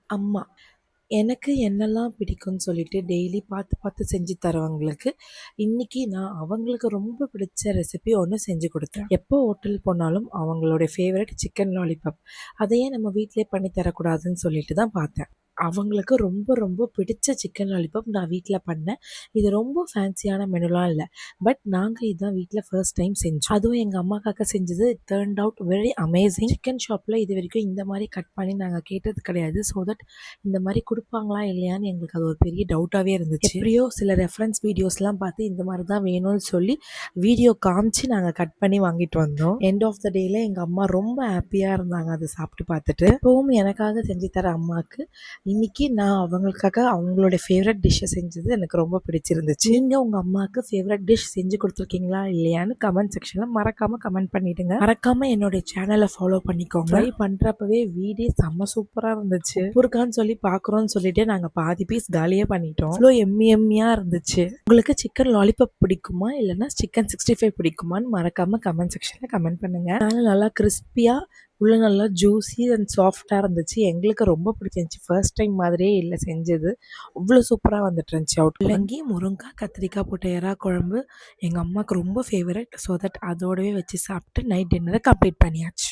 அம்மா. எனக்கு என்னெல்லாம் பிடிக்கும்னு சொல்லிட்டு டெய்லி பார்த்து பார்த்து செஞ்சு தரவங்களுக்கு, இன்னைக்கு நான் அவங்களுக்கு ரொம்ப பிடிச்ச ரெசிபி ஒண்ணு செஞ்சு குடுத்தேன். எப்போ ஹோட்டல் போனாலும் அவங்களுடைய ஃபேவரைட் சிக்கன் லாலிபாப். அத ஏன் நம்ம வீட்லயே பண்ணி தரக்கூடாதுன்னு சொல்லிட்டு தான் பார்த்தேன். அவங்களுக்கு ரொம்ப ரொம்ப பிடிச்ச சிக்கன் லாலிபாப் நான் வீட்ல பண்ணேன். இது ரொம்ப ஃபேன்சியான மெனுலாம் இல்ல. பட் நாங்க இதான் வீட்ல ஃபர்ஸ்ட் டைம் செஞ்சோம். அதுவும் எங்க அம்மாக்காக செஞ்சது turned out very amazing. Chicken ஷாப்ல இதுவரைக்கும் இந்த மாரி கட் பண்ணி நாங்க கேட்டது கிடையாது. ஸோ தட் இந்த மாரி குடுப்பாங்களா இல்லையான்னு எங்களுக்கு அது ஒரு பெரிய டவுட்டாவே இருந்துச்சு. எப்படியோ சில ரெஃபரன்ஸ் வீடியோஸ்லாம் பார்த்து இந்த மாரி தான் வேணும்னு சொல்லி வீடியோ காமிச்சு நாங்க கட் பண்ணி வாங்கிட்டு வந்தோம். எண்ட் ஆஃப் த டேல எங்க அம்மா ரொம்ப ஹாப்பியா இருந்தாங்க அதை சாப்பிட்டு பார்த்துட்டு. இப்பவும் எனக்காக செஞ்சு தர அம்மாக்கு இன்னைக்கு நான் அவங்களுக்காக அவங்களோட ஃபேவரட் டிஷ்ஷை செஞ்சது எனக்கு ரொம்ப பிடிச்சிருந்துச்சு. நீங்க உங்க அம்மாவுக்கு ஃபேவரட் டிஷ் செஞ்சு கொடுத்துருக்கீங்களா இல்லையான்னு கமெண்ட் செக்ஷன்ல மறக்காம கமெண்ட் பண்ணிடுங்க. மறக்காம என்னோட சேனலை ஃபாலோ பண்ணிக்கோங்க. ட்ரை பண்றப்பவே வீடியோ செம்ம சூப்பரா இருந்துச்சு. உப்புருக்கான்னு சொல்லி பாக்குறோம்னு சொல்லிட்டு நாங்க பாதி பீஸ் காலியே பண்ணிட்டோம். அவ்வளோ எம்மியா இருந்துச்சு. உங்களுக்கு சிக்கன் லாலிபாப் பிடிக்குமா இல்லைன்னா சிக்கன் 65 பிடிக்குமான்னு மறக்காம கமெண்ட் செக்ஷன்ல கமெண்ட் பண்ணுங்க. அதனால நல்லா கிறிஸ்பியா உள்ள நல்லா ஜூஸி அண்ட் சாஃப்டாக இருந்துச்சு. எங்களுக்கு ரொம்ப பிடிச்சிருந்துச்சி. ஃபர்ஸ்ட் டைம் மாதிரியே இல்லை செஞ்சது. அவ்வளோ சூப்பராக வந்துட்டு இருந்துச்சு. முள்ளங்கி முருங்காய் கத்திரிக்காய் போட்ட எறா குழம்பு எங்கள் அம்மாவுக்கு ரொம்ப ஃபேவரட். ஸோ தட் அதோடவே வச்சு சாப்பிட்டு நைட் டின்னரை கம்ப்ளீட் பண்ணியாச்சு.